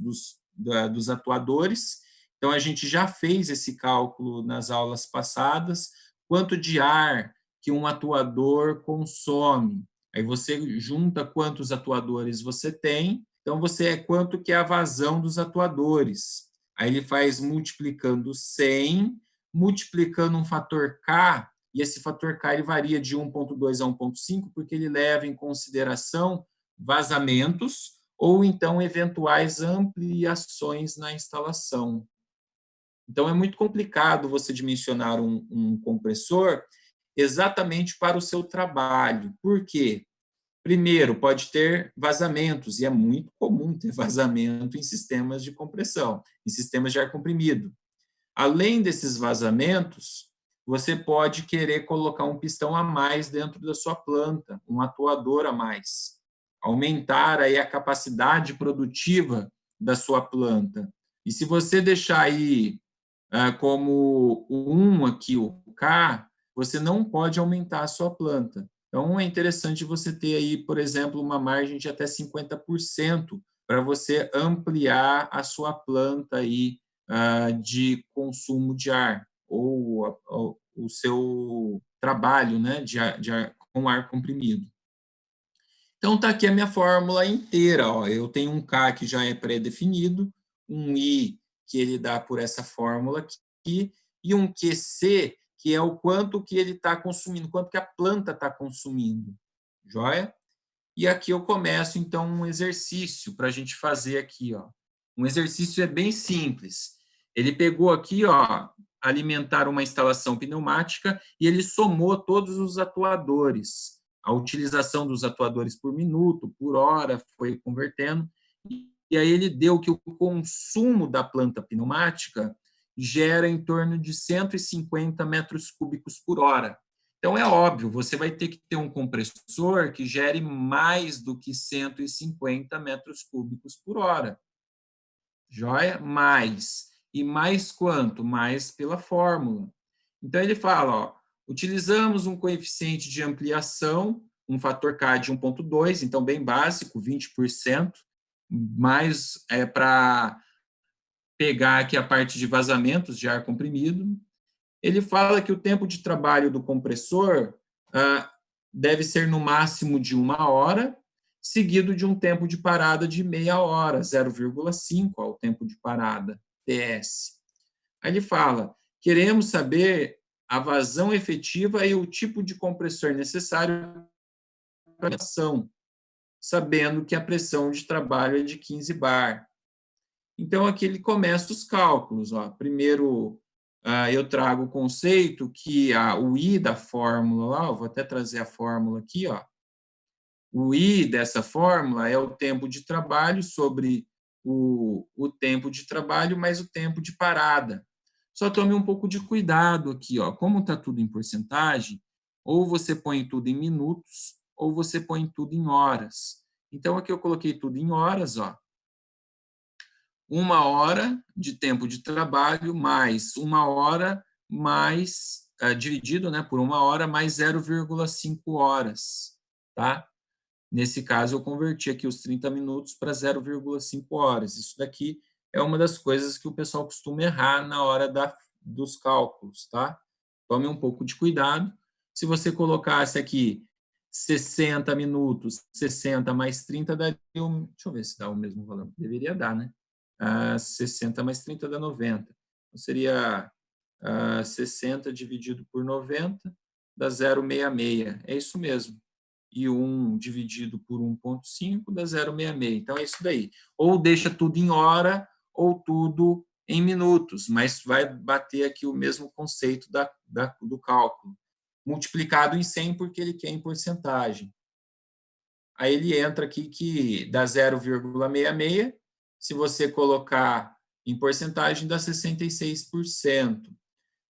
dos atuadores. Então, a gente já fez esse cálculo nas aulas passadas. Quanto de ar que um atuador consome? Aí você junta quantos atuadores você tem. Então, você é quanto que é a vazão dos atuadores. Aí ele faz multiplicando 100, multiplicando um fator K, e esse fator K ele varia de 1,2 a 1,5, porque ele leva em consideração vazamentos ou então eventuais ampliações na instalação. Então, é muito complicado você dimensionar um compressor exatamente para o seu trabalho. Por quê? Primeiro, pode ter vazamentos, e é muito comum ter vazamento em sistemas de compressão, em sistemas de ar comprimido. Além desses vazamentos, você pode querer colocar um pistão a mais dentro da sua planta, um atuador a mais, aumentar aí a capacidade produtiva da sua planta. E se você deixar aí como o 1 aqui, o K, você não pode aumentar a sua planta. Então, é interessante você ter aí, por exemplo, uma margem de até 50% para você ampliar a sua planta aí, de consumo de ar, ou o seu trabalho, né, com ar comprimido. Então, está aqui a minha fórmula inteira. Ó. Eu tenho um K que já é pré-definido, um I que ele dá por essa fórmula aqui, e um QC, que é o quanto que ele está consumindo, quanto que a planta está consumindo. Joia? E aqui eu começo, então, um exercício para a gente fazer aqui. Ó. Um exercício é bem simples. Ele pegou aqui, ó, alimentar uma instalação pneumática e ele somou todos os atuadores. A utilização dos atuadores por minuto, por hora, foi convertendo. E aí ele deu que o consumo da planta pneumática gera em torno de 150 metros cúbicos por hora. Então, é óbvio, você vai ter que ter um compressor que gere mais do que 150 metros cúbicos por hora. Joia? Mais. E mais quanto? Mais pela fórmula. Então, ele fala, ó, utilizamos um coeficiente de ampliação, um fator K de 1,2, então bem básico, 20%, mais para pegar aqui a parte de vazamentos de ar comprimido. Ele fala que o tempo de trabalho do compressor deve ser no máximo de 1 hora, seguido de um tempo de parada de meia hora, 0,5 ao tempo de parada, TS. Aí ele fala, queremos saber a vazão efetiva e o tipo de compressor necessário para a ação, sabendo que a pressão de trabalho é de 15 bar. Então, aqui ele começa os cálculos. Ó. Primeiro, eu trago o conceito que o I da fórmula lá, eu vou até trazer a fórmula aqui, ó. O I dessa fórmula é o tempo de trabalho sobre o tempo de trabalho mais o tempo de parada. Só tome um pouco de cuidado aqui, ó. Como está tudo em porcentagem, ou você põe tudo em minutos, ou você põe tudo em horas. Então, aqui eu coloquei tudo em horas, ó. 1 hora de tempo de trabalho mais 1 hora mais dividido, né, por 1 hora mais 0,5 horas, tá? Nesse caso, eu converti aqui os 30 minutos para 0,5 horas. Isso daqui é uma das coisas que o pessoal costuma errar na hora dos cálculos, tá? Tome um pouco de cuidado. Se você colocasse aqui 60 minutos, 60 mais 30 daria deixa eu ver se dá o mesmo valor. Deveria dar, né? 60 mais 30 dá 90. Então, seria 60 dividido por 90 dá 0,66. É isso mesmo. E 1 dividido por 1,5 dá 0,66. Então, é isso daí. Ou deixa tudo em hora, ou tudo em minutos, mas vai bater aqui o mesmo conceito do cálculo. Multiplicado em 100 porque ele quer em porcentagem. Aí ele entra aqui que dá 0,66. Se você colocar em porcentagem, dá 66%.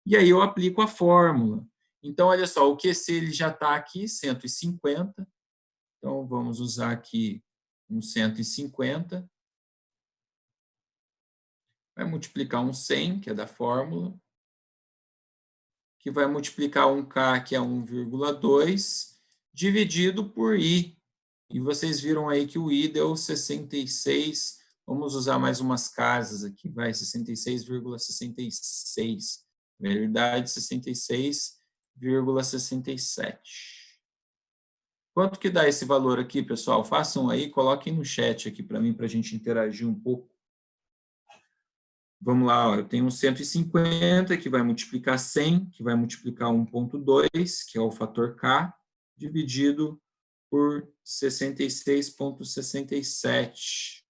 E aí eu aplico a fórmula. Então, olha só, o QC ele já está aqui, 150. Então, vamos usar aqui um 150. Vai multiplicar um 100, que é da fórmula, que vai multiplicar um K, que é 1,2, dividido por I. E vocês viram aí que o I deu 66. Vamos usar mais umas casas aqui, vai, 66,66. Na verdade, 66,67. Quanto que dá esse valor aqui, pessoal? Façam aí, coloquem no chat aqui para mim, para a gente interagir um pouco. Vamos lá, ó, eu tenho um 150, que vai multiplicar 100, que vai multiplicar 1,2, que é o fator K, dividido por 66,67.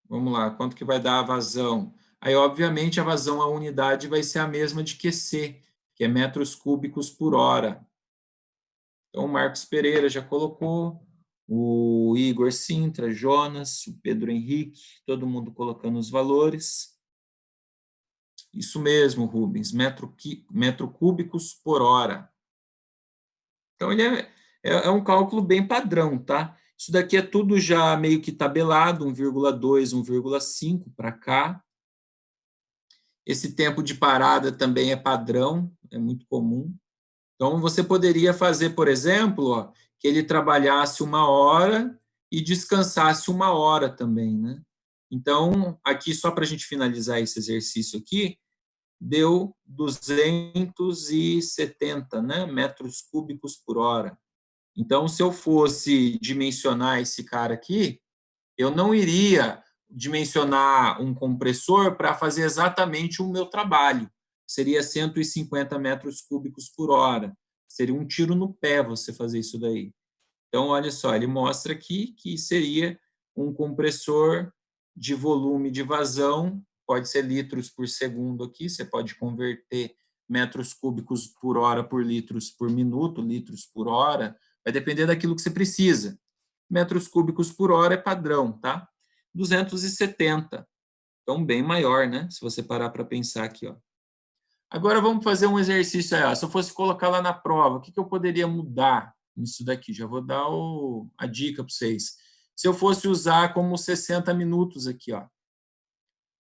Vamos lá, quanto que vai dar a vazão? Aí, obviamente, a vazão à unidade vai ser a mesma de QC, que é metros cúbicos por hora. Então, o Marcos Pereira já colocou, o Igor Sintra, Jonas, o Pedro Henrique, todo mundo colocando os valores. Isso mesmo, Rubens, metro cúbicos por hora. Então, ele é um cálculo bem padrão, tá? Isso daqui é tudo já meio que tabelado, 1,2, 1,5 para cá. Esse tempo de parada também é padrão, é muito comum. Então, você poderia fazer, por exemplo, ó, que ele trabalhasse 1 hora e descansasse 1 hora também, né? Então, aqui, só para a gente finalizar esse exercício aqui, deu 270, né, metros cúbicos por hora. Então, se eu fosse dimensionar esse cara aqui, eu não iria dimensionar um compressor para fazer exatamente o meu trabalho. Seria 150 metros cúbicos por hora. Seria um tiro no pé você fazer isso daí. Então, olha só, ele mostra aqui que seria um compressor de volume de vazão, pode ser litros por segundo aqui, você pode converter metros cúbicos por hora por litros por minuto, litros por hora, vai depender daquilo que você precisa. Metros cúbicos por hora é padrão, tá? 270. Então, bem maior, né? Se você parar para pensar aqui, ó. Agora vamos fazer um exercício aí. Ó. Se eu fosse colocar lá na prova, o que eu poderia mudar nisso daqui? Já vou dar a dica para vocês. Se eu fosse usar como 60 minutos aqui, ó.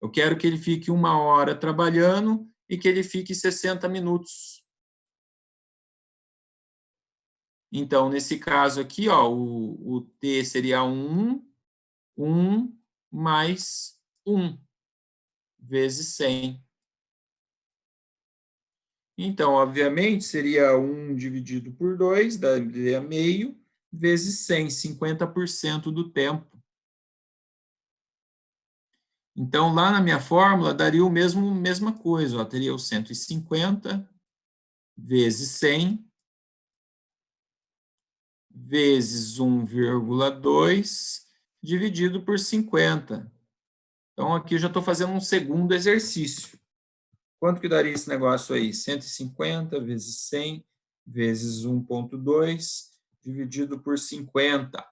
Eu quero que ele fique 1 hora trabalhando e que ele fique 60 minutos. Então, nesse caso aqui, ó, o T seria 1 mais 1 vezes 100. Então, obviamente, seria 1 dividido por 2, daria meio, vezes 100, 50% do tempo. Então, lá na minha fórmula, daria mesma coisa, ó, teria o 150 vezes 100 vezes 1,2 dividido por 50. Então, aqui eu já estou fazendo um segundo exercício. Quanto que daria esse negócio aí? 150 vezes 100 vezes 1,2 dividido por 50.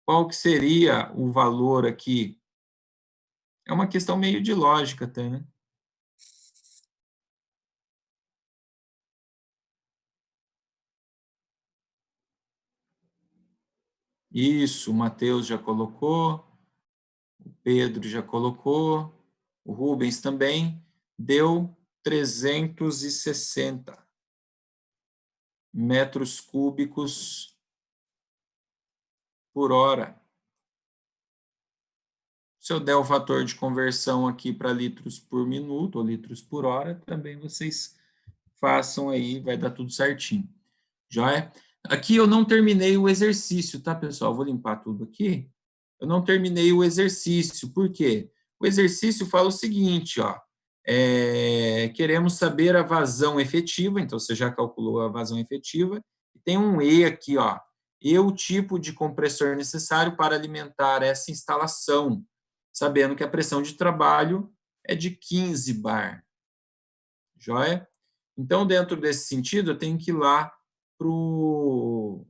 Qual que seria o valor aqui? É uma questão meio de lógica até, né? Isso, o Matheus já colocou, o Pedro já colocou, o Rubens também. Deu 360 metros cúbicos por hora. Se eu der o fator de conversão aqui para litros por minuto, ou litros por hora, também vocês façam aí, vai dar tudo certinho. Joia? Aqui eu não terminei o exercício, tá, pessoal? Vou limpar tudo aqui. Eu não terminei o exercício, por quê? O exercício fala o seguinte, ó. Queremos saber a vazão efetiva, então você já calculou a vazão efetiva. Tem um E aqui, ó. E o tipo de compressor necessário para alimentar essa instalação, sabendo que a pressão de trabalho é de 15 bar. Joia? Então, dentro desse sentido, eu tenho que ir lá para o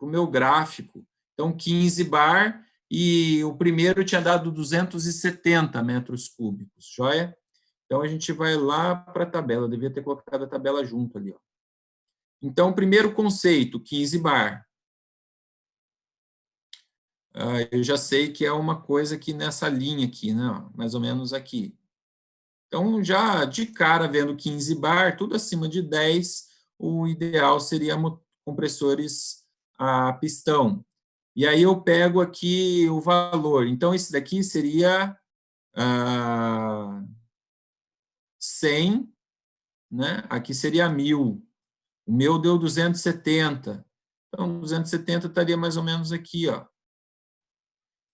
meu gráfico. Então, 15 bar e o primeiro tinha dado 270 metros cúbicos, joia? Então, a gente vai lá para a tabela, eu devia ter colocado a tabela junto ali. Ó. Então, o primeiro conceito, 15 bar. Eu já sei que é uma coisa aqui nessa linha aqui, né? Mais ou menos aqui. Então, já de cara, vendo 15 bar, tudo acima de 10, o ideal seria compressores a pistão. E aí eu pego aqui o valor. Então, esse daqui seria 100, né? Aqui seria 1.000. O meu deu 270. Então, 270 estaria mais ou menos aqui, ó.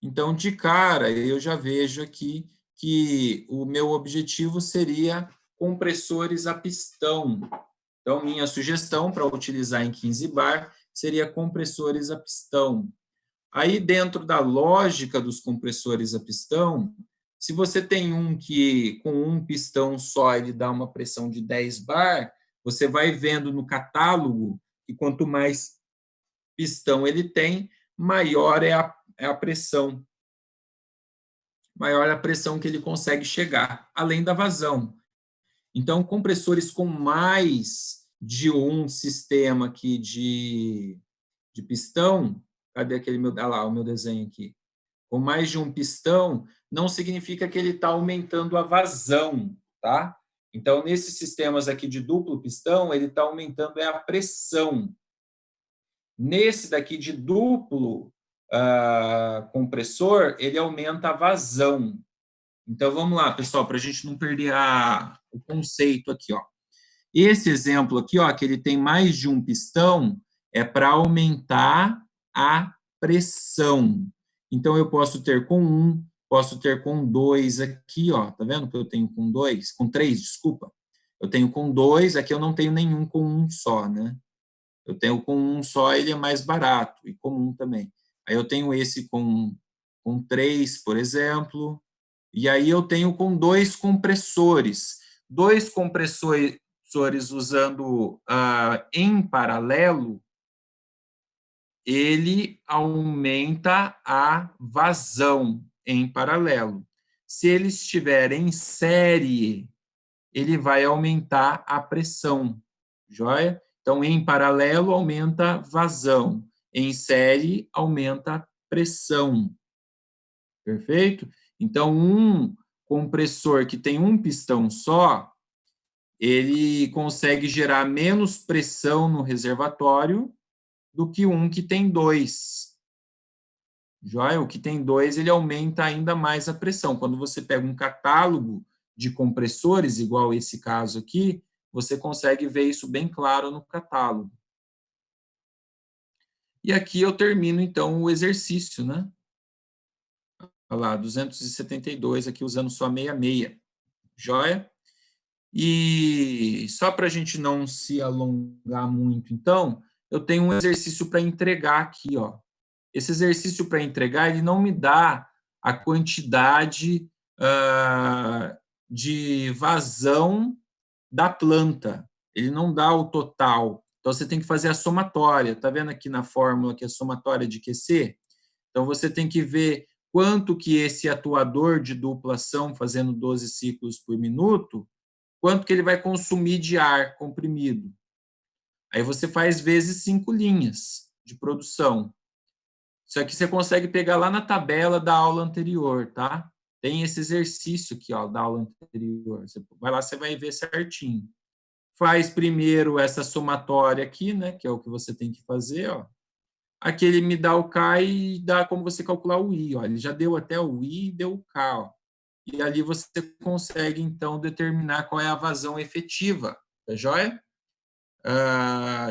Então, de cara, eu já vejo aqui que o meu objetivo seria compressores a pistão. Então, minha sugestão para utilizar em 15 bar seria compressores a pistão. Aí, dentro da lógica dos compressores a pistão, Se você tem um que, com um pistão só, ele dá uma pressão de 10 bar, você vai vendo no catálogo que quanto mais pistão ele tem, maior é a pressão. Maior a pressão que ele consegue chegar, além da vazão. Então, compressores com mais de um sistema aqui de pistão, cadê aquele meu, lá, o meu desenho aqui? Com mais de um pistão, não significa que ele está aumentando a vazão, tá? Então, nesses sistemas aqui de duplo pistão, ele está aumentando a pressão. Nesse daqui de duplo compressor, ele aumenta a vazão. Então, vamos lá, pessoal, para a gente não perder o conceito aqui, ó. Esse exemplo aqui, ó, que ele tem mais de um pistão, é para aumentar a pressão. Então, eu posso ter com um, posso ter com dois aqui, ó, tá vendo que eu tenho com dois? Com três, desculpa. Eu tenho com dois, aqui eu não tenho nenhum com um só, né? Eu tenho com um só, ele é mais barato, e com um também. Aí eu tenho esse com três, por exemplo, e aí eu tenho com dois compressores. Dois compressores usando em paralelo, ele aumenta a vazão em paralelo. Se ele estiver em série, ele vai aumentar a pressão, joia? Então, em paralelo, aumenta a vazão. Em série, aumenta a pressão. Perfeito? Então, um compressor que tem um pistão só, ele consegue gerar menos pressão no reservatório do que um que tem dois. Joia? O que tem dois, ele aumenta ainda mais a pressão. Quando você pega um catálogo de compressores, igual esse caso aqui, você consegue ver isso bem claro no catálogo. E aqui eu termino, então, o exercício, né? Olha lá, 272, aqui usando só 66. Joia? E só para a gente não se alongar muito, então, eu tenho um exercício para entregar aqui, ó. Esse exercício para entregar, ele não me dá a quantidade de vazão da planta. Ele não dá o total. Então, você tem que fazer a somatória. Está vendo aqui na fórmula que é a somatória de QC? Então, você tem que ver quanto que esse atuador de dupla ação, fazendo 12 ciclos por minuto, quanto que ele vai consumir de ar comprimido. Aí você faz vezes 5 linhas de produção. Isso aqui você consegue pegar lá na tabela da aula anterior, tá? Tem esse exercício aqui, ó, da aula anterior. Você vai lá, você vai ver certinho. Faz primeiro essa somatória aqui, né, que é o que você tem que fazer, ó. Aqui ele me dá o K e dá como você calcular o I, ó. Ele já deu até o I e deu o K, ó. E ali você consegue, então, determinar qual é a vazão efetiva, tá joia?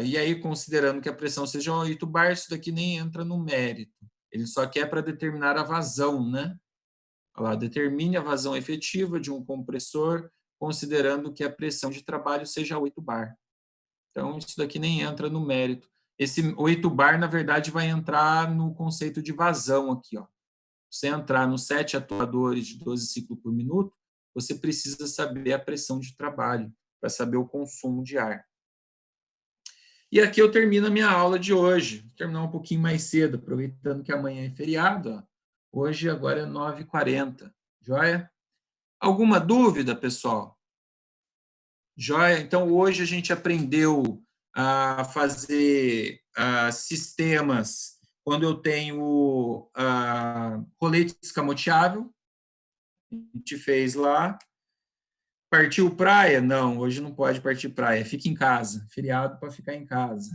E aí, considerando que a pressão seja 8 bar, isso daqui nem entra no mérito. Ele só quer para determinar a vazão, né? Olha lá, determine a vazão efetiva de um compressor, considerando que a pressão de trabalho seja 8 bar. Então, isso daqui nem entra no mérito. Esse 8 bar, na verdade, vai entrar no conceito de vazão aqui, ó. Você entrar nos 7 atuadores de 12 ciclos por minuto, você precisa saber a pressão de trabalho, para saber o consumo de ar. E aqui eu termino a minha aula de hoje. Vou terminar um pouquinho mais cedo, aproveitando que amanhã é feriado. Ó. Hoje, agora é 9h40. Joia? Alguma dúvida, pessoal? Joia? Então, hoje a gente aprendeu a fazer sistemas quando eu tenho colete escamoteável. A gente fez lá. Partiu praia? Não, hoje não pode partir praia. Fica em casa. Feriado para ficar em casa.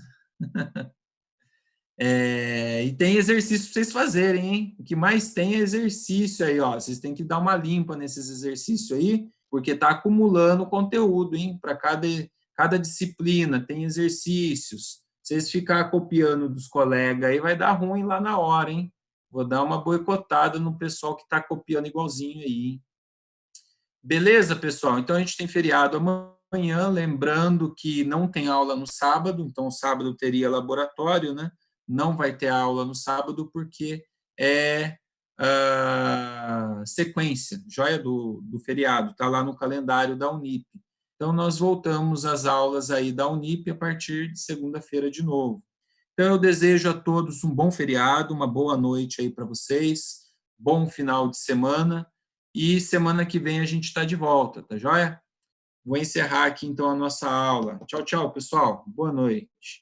E tem exercício para vocês fazerem, hein? O que mais tem é exercício aí, ó. Vocês têm que dar uma limpa nesses exercícios aí, porque tá acumulando conteúdo, hein? Para cada disciplina tem exercícios. Vocês ficar copiando dos colegas aí vai dar ruim lá na hora, hein? Vou dar uma boicotada no pessoal que está copiando igualzinho aí, hein? Beleza, pessoal? Então a gente tem feriado amanhã, lembrando que não tem aula no sábado, então sábado teria laboratório, né? Não vai ter aula no sábado porque é sequência, joia do feriado, está lá no calendário da Unip. Então, nós voltamos às aulas aí da Unip a partir de segunda-feira de novo. Então, eu desejo a todos um bom feriado, uma boa noite aí para vocês, bom final de semana, e semana que vem a gente está de volta, tá joia? Vou encerrar aqui, então, a nossa aula. Tchau, tchau, pessoal. Boa noite.